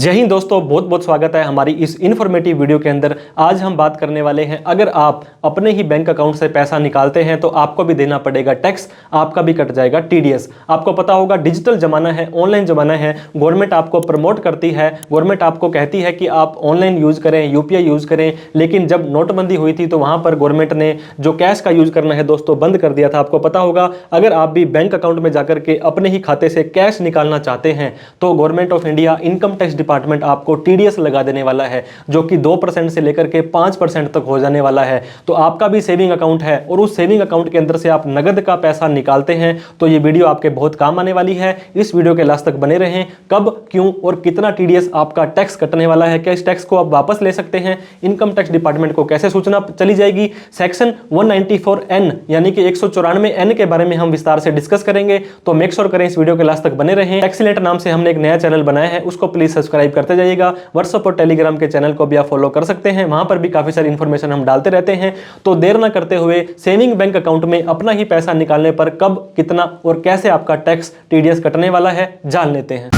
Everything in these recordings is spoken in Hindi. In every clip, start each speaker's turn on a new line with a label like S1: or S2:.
S1: जय हिंद दोस्तों, बहुत बहुत स्वागत है हमारी इस इन्फॉर्मेटिव वीडियो के अंदर। आज हम बात करने वाले हैं, अगर आप अपने ही बैंक अकाउंट से पैसा निकालते हैं तो आपको भी देना पड़ेगा टैक्स, आपका भी कट जाएगा टीडीएस। आपको पता होगा डिजिटल जमाना है, ऑनलाइन जमाना है, गवर्नमेंट आपको प्रमोट करती है, गवर्नमेंट आपको कहती है कि आप ऑनलाइन यूज करें, यूपीआई यूज करें। लेकिन जब नोटबंदी हुई थी तो वहां पर गवर्नमेंट ने जो कैश का यूज करना है दोस्तों बंद कर दिया था। आपको पता होगा अगर आप भी बैंक अकाउंट में जाकर के अपने ही खाते से कैश निकालना चाहते हैं तो government of India income tax department आपको टीडीएस लगा देने वाला है, जो कि 2% से लेकर के 5% तक हो जाने वाला है। तो आपका भी सेविंग अकाउंट है और उस सेविंग अकाउंट के अंदर से आप नगद का पैसा निकालते हैं तो ये वीडियो आपके बहुत काम आने वाली है। इस वीडियो के लास्ट तक बने रहें। कब, क्यों और कितना टीडीएस आपका टैक्स कटने वाला है, क्या इस टैक्स को आप वापस ले सकते हैं, इनकम टैक्स डिपार्टमेंट को कैसे सूचना चली जाएगी, सेक्शन 194N यानी कि 194N के बारे में हम विस्तार से डिस्कस करेंगे। तो मेक श्योर करें इस वीडियो के लास्ट तक बने रहें। एक्सीलेंट नाम से हमने एक नया चैनल बनाया है, उसको प्लीज सब्सक्राइब करते जाइएगा। व्हाट्सएप और टेलीग्राम के चैनल को भी आप फॉलो कर सकते हैं, वहां पर भी काफी सारी इंफॉर्मेशन हम डालते रहते हैं। तो देर ना करते हुए सेविंग बैंक अकाउंट में अपना ही पैसा निकालने पर कब, कितना और कैसे आपका टैक्स टीडीएस कटने वाला है जान लेते हैं।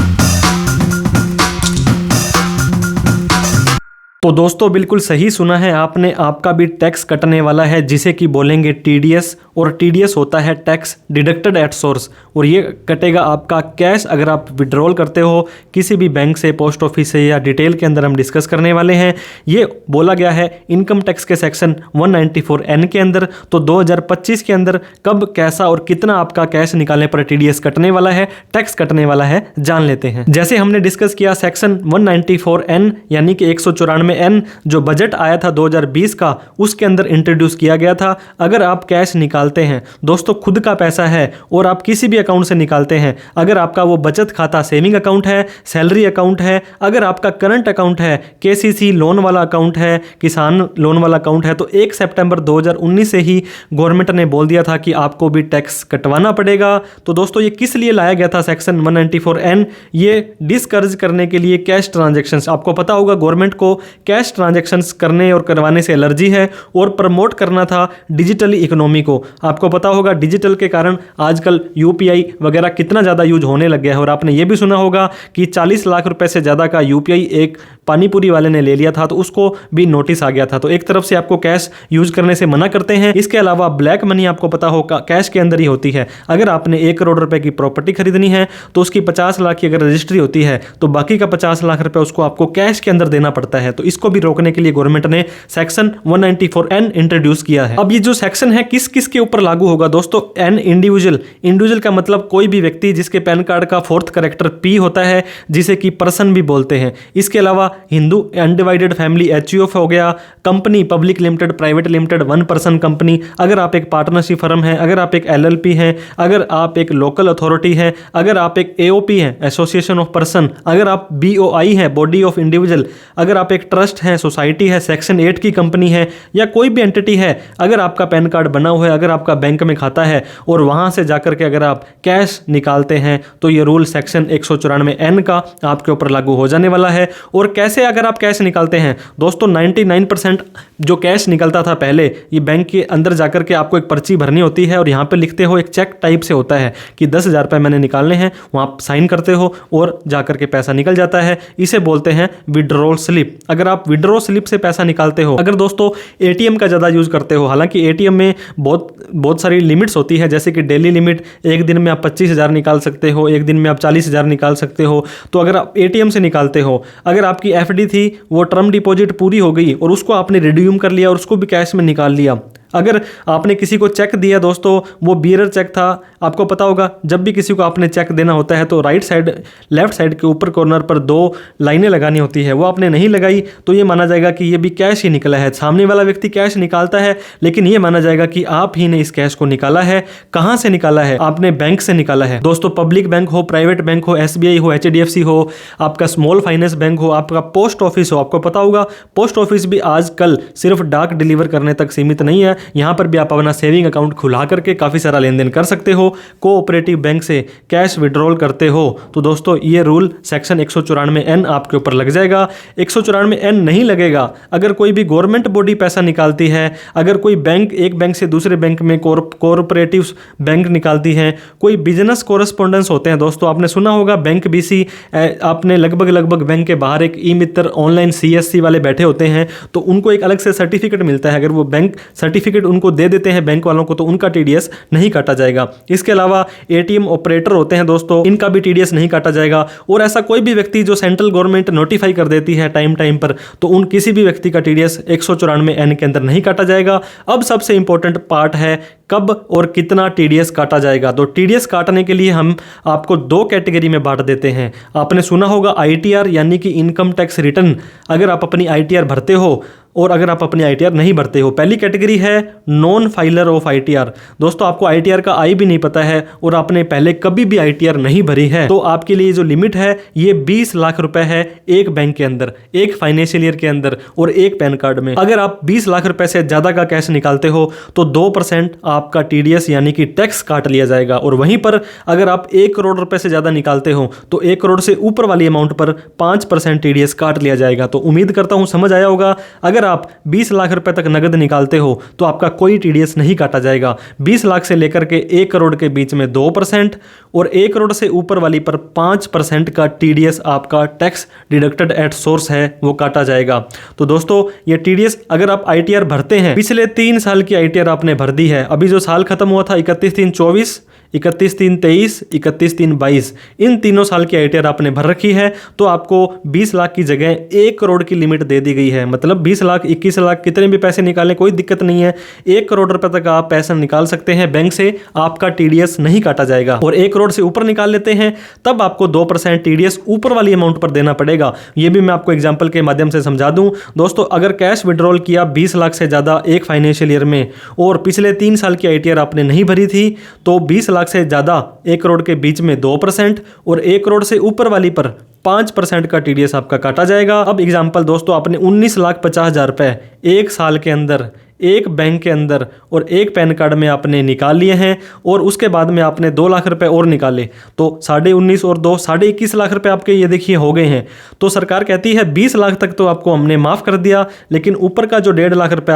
S1: तो दोस्तों बिल्कुल सही सुना है आपने, आपका भी टैक्स कटने वाला है जिसे कि बोलेंगे टीडीएस। और टीडीएस होता है टैक्स डिडक्टेड एट सोर्स, और ये कटेगा आपका कैश अगर आप विड्रॉल करते हो किसी भी बैंक से, पोस्ट ऑफिस से, या डिटेल के अंदर हम डिस्कस करने वाले हैं। ये बोला गया है इनकम टैक्स के सेक्शन 194N के अंदर। तो 2025 के अंदर कब, कैसा और कितना आपका कैश निकालने पर टीडीएस कटने वाला है, टैक्स कटने वाला है, जान लेते हैं। जैसे हमने डिस्कस किया सेक्शन 194N यानी कि 194N जो बजट आया था 2020 का, उसके अंदर इंट्रोड्यूस किया गया था। अगर आप कैश निकालते हैं दोस्तों, खुद का पैसा है और आप किसी भी अकाउंट से निकालते हैं, अगर आपका वो बचत खाता सेविंग अकाउंट है, सैलरी अकाउंट है, अगर आपका करंट अकाउंट है, केसीसी लोन वाला अकाउंट है, किसान लोन वाला अकाउंट है, तो 1 सितंबर 2019 से ही गवर्नमेंट ने बोल दिया था कि आपको भी टैक्स कटवाना पड़ेगा। तो दोस्तों ये किस लिए लाया गया था सेक्शन 194N? ये डिस्करेज करने के लिए कैश ट्रांजेक्शन्स। आपको पता होगा गवर्नमेंट को कैश ट्रांजैक्शंस करने और करवाने से एलर्जी है, और प्रमोट करना था डिजिटली इकोनॉमी को। आपको पता होगा डिजिटल के कारण आजकल यूपीआई वगैरह कितना ज़्यादा यूज होने लग गया है। और आपने ये भी सुना होगा कि 40 लाख रुपए से ज़्यादा का यूपीआई एक पानीपुरी वाले ने ले लिया था, तो उसको भी नोटिस आ गया था। तो एक तरफ से आपको कैश यूज करने से मना करते हैं। इसके अलावा ब्लैक मनी आपको पता होगा कैश के अंदर ही होती है। अगर आपने 1 करोड़ रुपए की प्रॉपर्टी खरीदनी है तो उसकी 50 लाख की अगर रजिस्ट्री होती है तो बाकी का 50 लाख रुपए उसको आपको कैश के अंदर देना पड़ता है। तो इसको भी रोकने के लिए गवर्नमेंट ने सेक्शन 194N इंट्रोड्यूस किया है। अब ये जो सेक्शन है किस किस के ऊपर लागू होगा दोस्तों? An individual. इंडिविजुअल का मतलब कोई भी व्यक्ति जिसके पैन कार्ड का 4th कैरेक्टर P होता है, जिसे कि पर्सन भी बोलते हैं। इसके अलावा हिंदू अनडिवाइडेड फैमिली HUF हो गया, company public limited, private limited, 1 person company, अगर आप एक पार्टनरशिप फर्म है, अगर आप एक LLP हैं, अगर आप एक लोकल अथॉरिटी है, अगर आप एक AOP है, एसोसिएशन ऑफ पर्सन, अगर आप BOI है, बॉडी ऑफ इंडिविजुअल, अगर आप एक ट्रस्ट है, सोसाइटी है, सेक्शन 8 की कंपनी है, या कोई भी एंटिटी है, अगर आपका पैन कार्ड बना हुआ है, अगर आपका बैंक में खाता है और वहां से जाकर के अगर आप कैश निकालते हैं तो ये रूल सेक्शन 194N का आपके ऊपर लागू हो जाने वाला है। और कैसे अगर आप कैश निकालते हैं दोस्तों, 99% जो कैश निकलता था पहले, ये बैंक के अंदर जाकर के आपको एक पर्ची भरनी होती है और यहाँ पे लिखते हो, एक चेक टाइप से होता है कि 10,000 रुपये मैंने निकालने हैं, वहाँ आप साइन करते हो और जाकर के पैसा निकल जाता है। इसे बोलते हैं विड्रॉल स्लिप। अगर आप विड्रॉ स्लिप से पैसा निकालते हो, अगर दोस्तों एटीएम का ज़्यादा यूज करते हो, हालांकि एटीएम में बहुत सारी लिमिट्स होती है, जैसे कि डेली लिमिट, एक दिन में आप 25,000 निकाल सकते हो, एक दिन में आप 40,000 निकाल सकते हो। तो अगर आप एटीएम से निकालते हो, अगर आपकी एफडी थी वो टर्म डिपॉजिट पूरी हो गई और उसको आपने रिड्यूम कर लिया और उसको भी कैश में निकाल लिया, अगर आपने किसी को चेक दिया दोस्तों, वो बियरर चेक था, आपको पता होगा जब भी किसी को आपने चेक देना होता है तो राइट साइड, लेफ्ट साइड के ऊपर कॉर्नर पर 2 लाइनें लगानी होती है, वो आपने नहीं लगाई तो ये माना जाएगा कि ये भी कैश ही निकला है। सामने वाला व्यक्ति कैश निकालता है लेकिन ये माना जाएगा कि आप ही ने इस कैश को निकाला है। कहाँ से निकाला है? आपने बैंक से निकाला है दोस्तों। पब्लिक बैंक हो, प्राइवेट बैंक हो, SBI हो, HDFC हो, आपका स्मॉल फाइनेंस बैंक हो, आपका पोस्ट ऑफिस हो। आपको पता होगा पोस्ट ऑफिस भी आजकल सिर्फ डाक डिलीवर करने तक सीमित नहीं है, यहाँ पर भी आप अपना सेविंग अकाउंट खुला करके काफ़ी सारा लेन देन कर सकते हो। कोऑपरेटिव बैंक से कैश विड्रॉल करते हो तो दोस्तों ये रूल सेक्शन 194N आपके ऊपर लग जाएगा। 194N नहीं लगेगा अगर कोई भी गवर्नमेंट बॉडी पैसा निकालती है, अगर कोई बैंक एक बैंक से दूसरे बैंक में कोऑपरेटिव बैंक निकालती है, कोई बिजनेस कोरेस्पोंडेंस होते हैं दोस्तों, आपने सुना होगा बैंक बीसी, आपने लगभग बैंक के बाहर एक ई मित्र ऑनलाइन CSC वाले बैठे होते हैं तो उनको एक अलग से सर्टिफिकेट मिलता है। अगर वो बैंक सर्टिफिकेट उनको दे देते हैं बैंक वालों को तो उनका TDS नहीं काटा जाएगा। इसके अलावा ATM ऑपरेटर होते हैं दोस्तों, इनका भी TDS नहीं काटा जाएगा। और ऐसा कोई भी व्यक्ति जो सेंट्रल गवर्नमेंट नोटिफाई कर देती है टाइम पर तो उन किसी भी व्यक्ति का TDS 194N के अंदर नहीं काटा जाएगा। अब सबसे इंपॉर्टेंट पार्ट है कब और कितना TDS काटा जाएगा। तो TDS काटने के लिए हम आपको 2 कैटेगरी में बांट देते हैं। आपने सुना होगा ITR यानी कि इनकम टैक्स रिटर्न, अगर आप अपनी ITR भरते हो और अगर आप अपनी ITR नहीं भरते हो। पहली कैटेगरी है नॉन फाइलर ऑफ ITR। दोस्तों आपको ITR का आई भी नहीं पता है और आपने पहले कभी भी ITR नहीं भरी है तो आपके लिए जो लिमिट है ये 20 लाख रुपए है एक बैंक के अंदर, एक फाइनेंशियल ईयर के अंदर और एक पैन कार्ड में। अगर आप 20 लाख रुपए से ज़्यादा का कैश निकालते हो तो 2% आपका TDS यानी कि टैक्स काट लिया जाएगा। और वहीं पर अगर आप 1 करोड़ रुपए से ज़्यादा निकालते हो तो 1 करोड़ से ऊपर वाली अमाउंट पर 5% TDS काट लिया जाएगा। तो उम्मीद करता हूँ समझ आया होगा। अगर आप 20 लाख रुपए तक नगद निकालते हो तो आपका कोई TDS नहीं काटा जाएगा। 20 लाख से लेकर के 1 करोड़ के बीच में 2% और 1 करोड़ से ऊपर वाली पर 5% का TDS आपका टैक्स डिडक्टेड एट सोर्स है वो काटा जाएगा। तो दोस्तों ये TDS अगर आप ITR भरते हैं, पिछले 3 साल की ITR आपने भर दी है, अभी जो साल खत्म हुआ था 31/3/24, 31/3/23, 31/3/22, इन तीनों साल की ITR आपने भर रखी है तो आपको 20 लाख की जगह 1 करोड़ की लिमिट दे दी गई है। मतलब 20 लाख 21 लाख कितने भी पैसे निकालें कोई दिक्कत नहीं है, 1 करोड़ रुपए तक आप पैसा निकाल सकते हैं बैंक से, आपका TDS नहीं काटा जाएगा। और 1 करोड़ से ऊपर निकाल लेते हैं तब आपको 2% TDS ऊपर वाली अमाउंट पर देना पड़ेगा। ये भी मैं आपको एग्जाम्पल के माध्यम से समझा दूं। दोस्तों अगर कैश विड्रॉल किया 20 लाख से ज़्यादा एक फाइनेंशियल ईयर में और पिछले 3 साल की ITR आपने नहीं भरी थी तो 20 लाख से ज़्यादा 1 करोड़ के बीच में 2% और 1 करोड़ से ऊपर वाली पर 5% का TDS आपका काटा जाएगा। अब एग्जाम्पल दोस्तों आपने 19,50,000 रुपए एक साल के अंदर एक बैंक के अंदर और एक पैन कार्ड में आपने निकाल लिए हैं और उसके बाद में आपने 2 लाख रुपए और निकाले तो 19.5 और 2 21.5 लाख रुपए आपके ये देखिए हो गए हैं। तो सरकार कहती है 20 लाख तक तो आपको हमने माफ़ कर दिया, लेकिन ऊपर का जो 1.5 लाख रुपए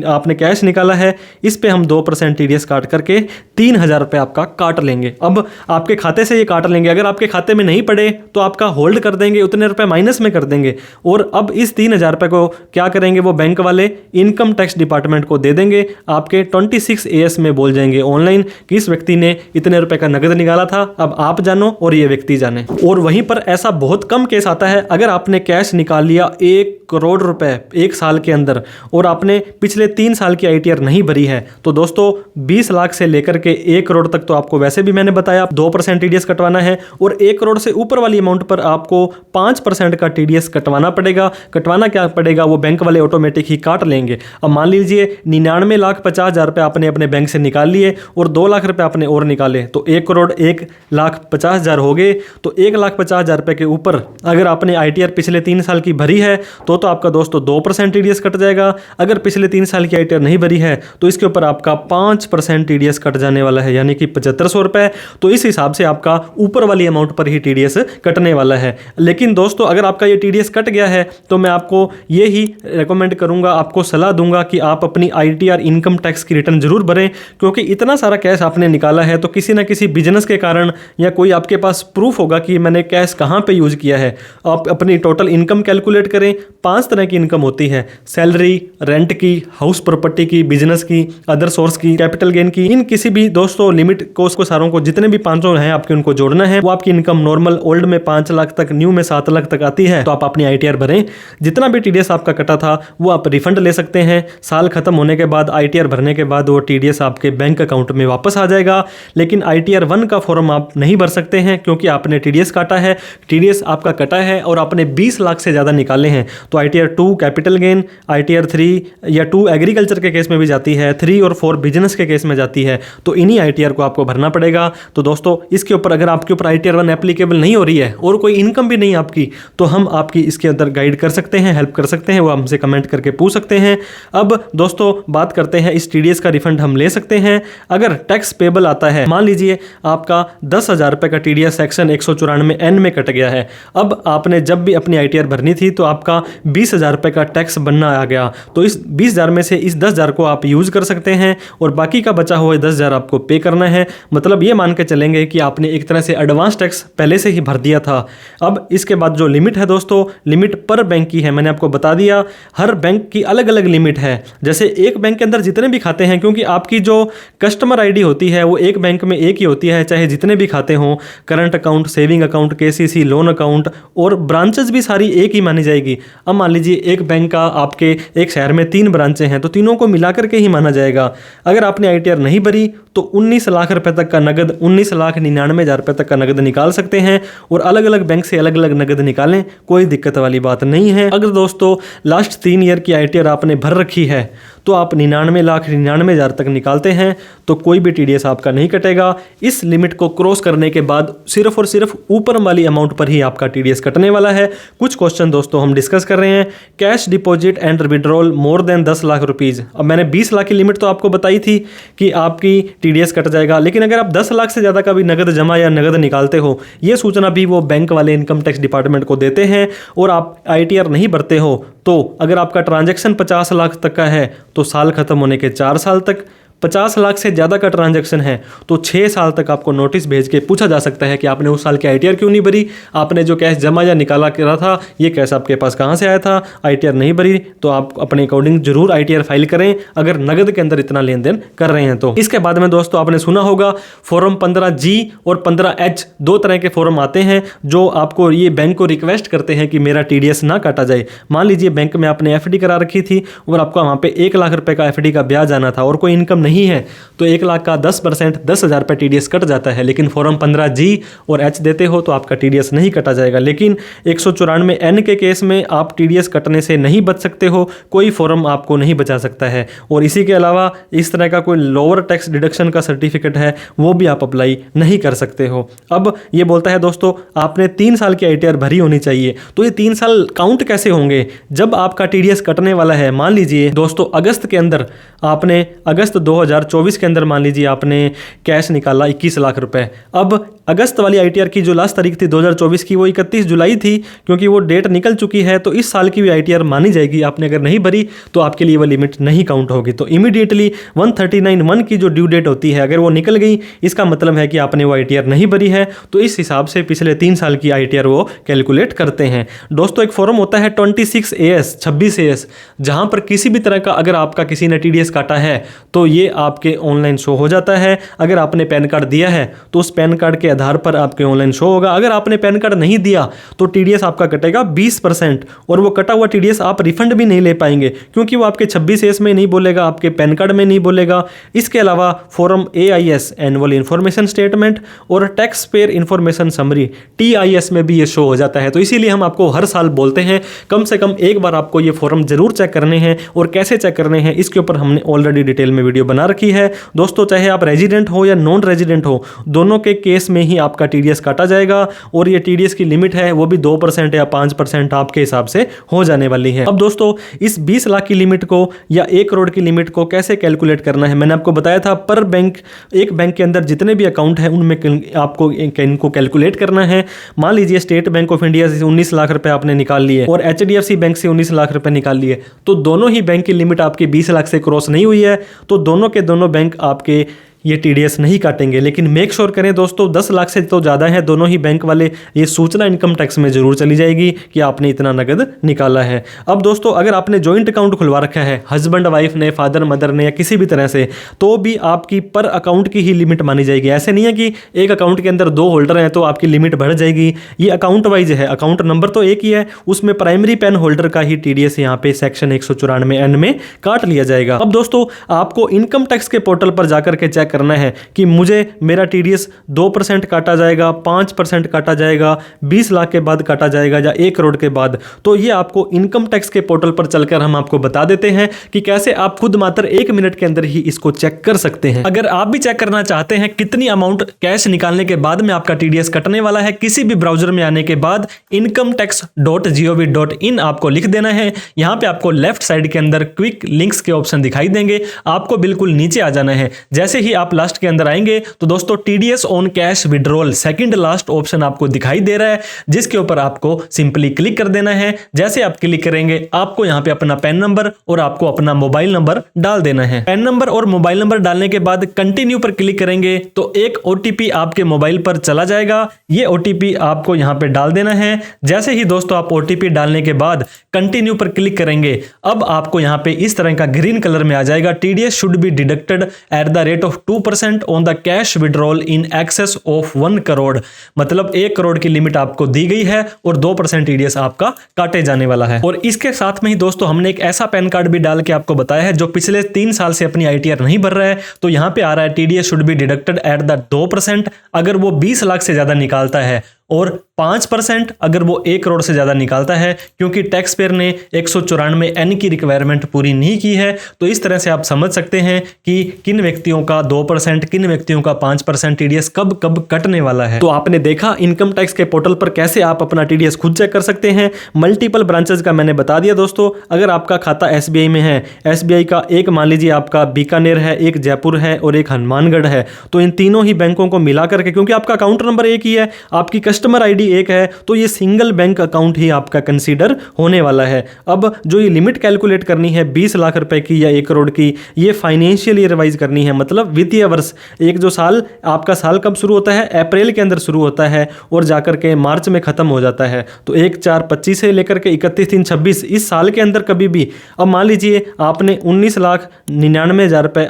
S1: आपने कैश निकाला है इस पे हम 2% TDS काट करके 3,000 रुपये आपका काट लेंगे। अब आपके खाते से ये काट लेंगे, अगर आपके खाते में नहीं पड़े तो आपका होल्ड कर देंगे, उतने रुपए माइनस में कर देंगे। और अब इस 3,000 रुपये को क्या करेंगे वो बैंक वाले इनकम टैक्स डिपार्टमेंट को दे देंगे, आपके 26 AS में बोल जाएंगे ऑनलाइन कि इस व्यक्ति ने इतने रुपए का नगद निकाला था, अब आप जानो और ये व्यक्ति जाने। और वहीं पर ऐसा बहुत कम केस आता है अगर आपने कैश निकाल लिया 1 करोड़ रुपए एक साल के अंदर और आपने पिछले 3 साल की ITR नहीं भरी है तो दोस्तों 20 लाख से लेकर के 1 करोड़ तक तो आपको वैसे भी मैंने बताया 2% TDS कटवाना है और 1 करोड़ से ऊपर वाली अमाउंट पर आपको 5% का TDS कटवाना पड़ेगा। कटवाना क्या पड़ेगा वो बैंक वाले ऑटोमेटिक ही काट लेंगे। अब मान लीजिए 99,50,000 रुपये आपने अपने बैंक से निकाल लिए और 2 लाख रुपए आपने और निकाले तो 1 करोड़ 1,50,000 हो गए। तो 1,50,000 रुपये के ऊपर अगर आपने ITR पिछले 3 साल की भरी है तो आपका दोस्तों 2% TDS कट जाएगा। अगर पिछले 3 साल की ITR नहीं भरी है तो इसके ऊपर आपका 5% TDS कट जाने वाला है यानी कि 7,500 रुपये। तो इस हिसाब से आपका ऊपर वाली अमाउंट पर ही TDS कटने वाला है। लेकिन दोस्तों अगर आपका ये TDS कट गया है तो मैं आपको ये ही रेकमेंड करूंगा, आपको सलाह दूंगा कि आप अपनी ITR इनकम टैक्स की रिटर्न जरूर भरें, क्योंकि इतना सारा कैश आपने निकाला है तो किसी ना किसी बिजनेस के कारण या कोई आपके पास प्रूफ होगा कि मैंने कैश कहाँ पे यूज किया है। आप अपनी टोटल इनकम कैलकुलेट करें। 5 तरह की इनकम होती है, सैलरी, रेंट की, हाउस प्रॉपर्टी की, बिजनेस की, अदर सोर्स की, कैपिटल गेन की। इन किसी भी दोस्तों लिमिट को सारों को जितने भी 500 हैं आपके उनको जोड़ना है। वो आपकी इनकम नॉर्मल ओल्ड में 5 लाख तक, न्यू में 7 लाख तक आती है तो आप अपनी ITR भरें। जितना भी TDS आपका कटा था वो आप रिफंड ले सकते हैं। साल खत्म होने के बाद ITR भरने के बाद वो TDS आपके बैंक अकाउंट में वापस आ जाएगा। लेकिन ITR 1 का फॉर्म आप नहीं भर सकते हैं क्योंकि आपने TDS काटा है, TDS आपका कटा है और आपने 20 लाख से ज़्यादा निकाले हैं। तो तो ITR 2 कैपिटल गेन, ITR 3 या 2 एग्रीकल्चर के केस में भी जाती है, 3 और 4 बिजनेस के केस में जाती है। तो इन्हीं ITR को आपको भरना पड़ेगा। तो दोस्तों इसके ऊपर अगर आपके ऊपर ITR 1 एप्लीकेबल नहीं हो रही है और कोई इनकम भी नहीं आपकी, तो हम आपकी इसके अंदर गाइड कर सकते हैं, हेल्प कर सकते हैं, वो हमसे कमेंट करके पूछ सकते हैं। अब दोस्तों बात करते हैं इस TDS का रिफंड हम ले सकते हैं अगर टैक्स पेबल आता है। मान लीजिए आपका 10,000 रुपये का TDS सेक्शन 194N में कट गया है। अब आपने जब भी अपनी ITR भरनी थी तो आपका 20,000 रुपये का टैक्स बनना आ गया। तो इस 20,000 में से इस 10,000 को आप यूज़ कर सकते हैं और बाकी का बचा हुआ 10,000 आपको पे करना है। मतलब ये मान के चलेंगे कि आपने एक तरह से एडवांस टैक्स पहले से ही भर दिया था। अब इसके बाद जो लिमिट है दोस्तों, लिमिट पर बैंक की है, मैंने आपको बता दिया। हर बैंक की अलग अलग लिमिट है। जैसे एक बैंक के अंदर जितने भी खाते हैं, क्योंकि आपकी जो कस्टमर ID होती है वो एक बैंक में एक ही होती है, चाहे जितने भी खाते हों, current account, saving account, KCC, loan account, और ब्रांचेस भी सारी एक ही मानी जाएगी। अब मान लीजिए एक बैंक का आपके एक शहर में 3 ब्रांचें हैं, तो तीनों को मिला करके ही माना जाएगा। अगर आपने ITR नहीं भरी तो 19 लाख रुपए तक का नगद, 19,99,000 रुपए तक का नगद निकाल सकते हैं और अलग अलग बैंक से अलग अलग नगद निकालें, कोई दिक्कत वाली बात नहीं है। अगर दोस्तों लास्ट 3 ईयर की ITR आपने भर रखी है तो आप 99,99,000 तक निकालते हैं तो कोई भी TDS आपका नहीं कटेगा। इस लिमिट को क्रॉस करने के बाद सिर्फ और सिर्फ ऊपर वाली अमाउंट पर ही आपका TDS कटने वाला है। कुछ क्वेश्चन दोस्तों हम डिस्कस कर रहे हैं। Cash deposit and withdrawal more than 10 lakh rupees. अब मैंने 20 लाख की लिमिट तो आपको बताई थी कि आपकी TDS कट जाएगा, लेकिन अगर आप 10 लाख से ज़्यादा का भी नगद जमा या नगद निकालते हो, ये सूचना भी वो बैंक वाले इनकम टैक्स डिपार्टमेंट को देते हैं और आप ITR नहीं भरते हो, तो अगर आपका ट्रांजैक्शन 50 लाख तक का है तो साल खत्म होने के 4 साल तक, 50 लाख से ज़्यादा का ट्रांजैक्शन है तो 6 साल तक आपको नोटिस भेज के पूछा जा सकता है कि आपने उस साल की ITR क्यों नहीं भरी, आपने जो कैश जमा या निकाला करा था ये कैश आपके पास कहाँ से आया था। ITR नहीं भरी तो आप अपने अकॉर्डिंग जरूर ITR फाइल करें अगर नगद के अंदर इतना लेन देन कर रहे हैं तो। इसके बाद में दोस्तों आपने सुना होगा फॉर्म 15G और 15H, 2 तरह के फॉर्म आते हैं जो आपको ये बैंक को रिक्वेस्ट करते हैं कि मेरा TDS ना काटा जाए। मान लीजिए बैंक में आपने FD करा रखी थी और आपका वहाँ पे 1 लाख रुपए का FD का ब्याज आना था और कोई इनकम नहीं है, तो 1 लाख का 10% 10,000 रुपये TDS कट जाता है। लेकिन फॉर्म 15G और H देते हो तो आपका TDS नहीं कटा जाएगा। लेकिन 194N के केस में आप TDS कटने से नहीं बच सकते हो, कोई फॉर्म आपको नहीं बचा सकता है। और इसी के अलावा इस तरह का कोई लोअर टैक्स डिडक्शन का सर्टिफिकेट है वो भी आप अप्लाई नहीं कर सकते हो। अब ये बोलता है दोस्तों आपने 3 साल की ITR भरी होनी चाहिए, तो ये 3 साल काउंट कैसे होंगे जब आपका TDS कटने वाला है। मान लीजिए दोस्तों अगस्त के अंदर आपने, अगस्त 2024 के अंदर मान लीजिए आपने कैश निकाला 21 लाख रुपए। अब अगस्त वाली ITR की जो लास्ट तारीख थी 2024 की वो 31 जुलाई थी, क्योंकि वो डेट निकल चुकी है तो इस साल की भी ITR मानी जाएगी। आपने अगर नहीं भरी तो आपके लिए वो लिमिट नहीं काउंट होगी। तो इमीडिएटली 139(1) की जो ड्यू डेट होती है अगर वो निकल गई, इसका मतलब है कि आपने वो ITR नहीं भरी है। तो इस हिसाब से पिछले 3 साल की ITR वो कैलकुलेट करते हैं। दोस्तों एक फॉर्म होता है 26AS, जहां पर किसी भी तरह का अगर आपका किसी ने TDS काटा है तो ये आपके ऑनलाइन शो हो जाता है। अगर आपने पैन कार्ड दिया है तो उस पैन कार्ड के आधार पर आपके ऑनलाइन शो होगा। अगर आपने पैन कार्ड नहीं दिया तो TDS आपका कटेगा 20% और वो कटा हुआ TDS आप रिफंड भी नहीं ले पाएंगे, क्योंकि वो आपके 26AS में नहीं बोलेगा, आपके पैन कार्ड में नहीं बोलेगा। इसके अलावा form AIS annual information statement और tax payer information summary TIS में भी ये शो हो जाता है। तो इसीलिए हम आपको हर साल बोलते हैं कम से कम एक बार आपको ये फॉर्म जरूर चेक करने हैं। और कैसे चेक करने हैं इसके ऊपर हमने ऑलरेडी डिटेल में वीडियो बना रखी है दोस्तों। चाहे आप रेजिडेंट हो या नॉन रेजिडेंट हो, दोनों के केस में ही आपका TDS काटा जाएगा और ये TDS की लिमिट है वो भी 2% या 5% आपके हिसाब से हो जाने वाली है। अब दोस्तों इस 20 लाख की लिमिट को या 1 करोड़ की लिमिट को कैसे कैलकुलेट करना है, मैंने आपको बताया था पर बैंक, एक बैंक के अंदर जितने भी अकाउंट है उनमें आपको इनको कैलकुलेट करना है। मान लीजिए स्टेट बैंक ऑफ इंडिया से 19 लाख रुपए आपने निकाल लिए और HDFC बैंक से 19 लाख रुपए निकाल लिए, तो दोनों ही बैंक की लिमिट आपकी 20 लाख से क्रॉस नहीं हुई है, तो दोनों के दोनों बैंक आपके ये TDS नहीं काटेंगे। लेकिन मेक श्योर करें दोस्तों 10 लाख से तो ज़्यादा है दोनों ही बैंक वाले, ये सूचना इनकम टैक्स में जरूर चली जाएगी कि आपने इतना नगद निकाला है। अब दोस्तों अगर आपने जॉइंट अकाउंट खुलवा रखा है हस्बैंड वाइफ ने, फादर मदर ने या किसी भी तरह से, तो भी आपकी पर अकाउंट की ही लिमिट मानी जाएगी। ऐसे नहीं है कि एक अकाउंट के अंदर 2 होल्डर हैं तो आपकी लिमिट बढ़ जाएगी। ये अकाउंट वाइज है, अकाउंट नंबर तो एक ही है, उसमें प्राइमरी पेन होल्डर का ही TDS यहाँ पे सेक्शन 194N में काट लिया जाएगा। अब दोस्तों आपको इनकम टैक्स के पोर्टल पर जाकर के चेक चेक करना है कि मुझे मेरा TDS 2% काटा जाएगा, 5% काटा जाएगा, 20 लाख के बाद काटा जाएगा या 1 करोड़ के बाद, तो ये आपको इनकम टैक्स के पोर्टल पर चलकर हम आपको बता देते हैं कि कैसे आप खुद मात्र 1 मिनट के अंदर ही इसको चेक कर सकते हैं। अगर आप भी चेक करना चाहते हैं कितनी अमाउंट कैश निकालने के बाद में आपका TDS कटने वाला है, किसी भी ब्राउजर में आने के बाद incometax.gov.in आपको लिख देना है। यहां पे आपको लेफ्ट साइड के अंदर क्विक लिंक्स के ऑप्शन दिखाई देंगे, आपको बिल्कुल नीचे आ जाना है। जैसे ही आप लास्ट के अंदर आएंगे तो दोस्तों TDS on cash withdrawal second last option आपको दिखाई दे रहा है, जिसके ऊपर आपको सिंपली क्लिक कर देना है। जैसे आप क्लिक करेंगे आपको यहां पे अपना पैन नंबर और आपको अपना मोबाइल नंबर डाल देना है। पैन नंबर और मोबाइल नंबर डालने के बाद कंटिन्यू पर क्लिक करेंगे तो एक OTP आपके मोबाइल पर चला जाएगा। ये OTP आपको यहां पे डाल देना है। जैसे ही दोस्तों आप OTP डालने के बाद कंटिन्यू पर क्लिक करेंगे, अब आपको यहां पे इस तरह का ग्रीन कलर में आ जाएगा, TDS should be deducted at the rate of 2% on the cash withdrawal in excess of 1 crore. मतलब 1 करोड़ की लिमिट आपको दी गई है और 2% TDS आपका काटे जाने वाला है। और इसके साथ में ही दोस्तों हमने एक ऐसा पैन कार्ड भी डाल के आपको बताया है जो पिछले 3 साल से अपनी ITR नहीं भर रहा है, तो यहां पे आ रहा है TDS should be deducted at the 2%। अगर वो 20 लाख से ज्यादा निकालता है और 5% अगर वो 1 करोड़ से ज्यादा निकालता है, क्योंकि टैक्स पेयर ने 194N की रिक्वायरमेंट पूरी नहीं की है। तो इस तरह से आप समझ सकते हैं कि किन व्यक्तियों का 2%, किन व्यक्तियों का 5% TDS कब कब कटने वाला है। तो आपने देखा इनकम टैक्स के पोर्टल पर कैसे आप अपना TDS खुद चेक कर सकते हैं। मल्टीपल ब्रांचेस का मैंने बता दिया दोस्तों। अगर आपका खाता SBI में है, SBI का एक मान लीजिए आपका बीकानेर है, एक जयपुर है और एक हनुमानगढ़ है, तो इन तीनों ही बैंकों को मिलाकर के, क्योंकि आपका अकाउंट नंबर एक ही है, आपकी कस्टमर ID एक है, तो ये सिंगल बैंक अकाउंट ही आपका कंसीडर होने वाला है। अब जो ये लिमिट कैलकुलेट करनी है 20 लाख रुपए की या 1 करोड़ की, ये फाइनेंशियल ईयर वाइज करनी है। मतलब वित्तीय वर्ष, एक जो साल आपका साल कब शुरू होता है, अप्रैल के अंदर शुरू होता है और जाकर के मार्च में खत्म हो जाता है। तो 1/4/25 से लेकर के 31/3/26 इस साल के अंदर कभी भी, अब मान लीजिए आपने 19,99,000 रुपए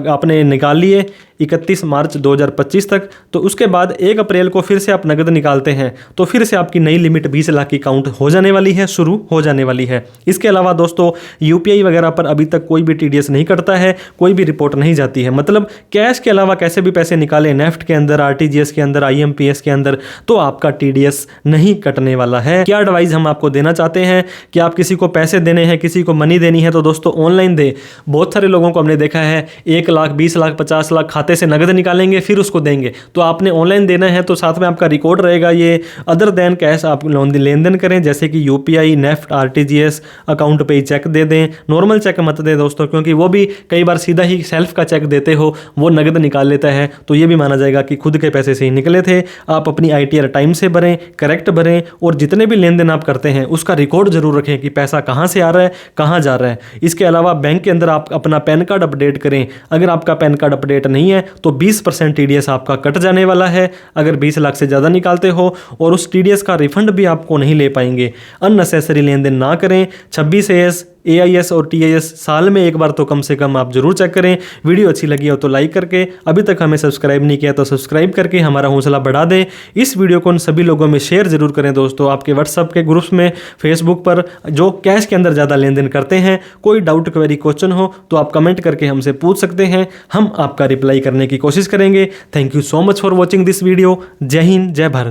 S1: आपने निकाल लिए 31 मार्च 2025 तक, तो उसके बाद 1 अप्रैल को फिर से आप नगद निकालते हैं तो फिर से आपकी नई लिमिट 20 लाख की काउंट हो जाने वाली है, शुरू हो जाने वाली है। इसके अलावा दोस्तों UPI वगैरह पर अभी तक कोई भी TDS नहीं कटता है, कोई भी रिपोर्ट नहीं जाती है। मतलब कैश के अलावा कैसे भी पैसे निकालें, नेफ्ट के अंदर, RTGS के अंदर, IMPS के अंदर, तो आपका TDS नहीं कटने वाला है। क्या एडवाइस हम आपको देना चाहते हैं कि आप किसी को पैसे देने हैं, किसी को मनी देनी है, तो दोस्तों ऑनलाइन दे। बहुत सारे लोगों को हमने देखा है 1 लाख, 20 लाख, 50 लाख खाते से नगद निकालेंगे फिर उसको देंगे। तो आपने ऑनलाइन देना है तो साथ में आपका रिकॉर्ड रहेगा। ये अदर देन कैश आप लेन देन करें, जैसे कि UPI, नेफ्ट, RTGS अकाउंट पे ही चेक दे दें। नॉर्मल चेक मत दें दोस्तों, क्योंकि वो भी कई बार सीधा ही सेल्फ का चेक देते हो, वो नगद निकाल लेता है, तो ये भी माना जाएगा कि खुद के पैसे से ही निकले थे। आप अपनी ITR टाइम से भरें, करेक्ट भरें, और जितने भी लेन देन आप करते हैं उसका रिकॉर्ड जरूर रखें कि पैसा कहाँ से आ रहा है, कहाँ जा रहा है। इसके अलावा बैंक के अंदर आप अपना पैन कार्ड अपडेट करें। अगर आपका पैन कार्ड अपडेट नहीं है तो 20% TDS आपका कट जाने वाला है अगर 20 लाख से ज़्यादा निकालते हो, और उस TDS का रिफंड भी आपको नहीं ले पाएंगे। अननेसेसरी लेन देन ना करें। 26AS, AIS और TIS साल में एक बार तो कम से कम आप जरूर चेक करें। वीडियो अच्छी लगी हो तो लाइक करके, अभी तक हमें सब्सक्राइब नहीं किया तो सब्सक्राइब करके हमारा हौसला बढ़ा दें। इस वीडियो को उन सभी लोगों में शेयर जरूर करें दोस्तों, आपके व्हाट्सअप के ग्रुप्स में, फेसबुक पर, जो कैश के अंदर ज़्यादा लेन देन करते हैं। कोई डाउट, क्वेरी, क्वेश्चन हो तो आप कमेंट करके हमसे पूछ सकते हैं, हम आपका रिप्लाई करने की कोशिश करेंगे। Thank you so much for watching this video. जय हिंद, जय भारत।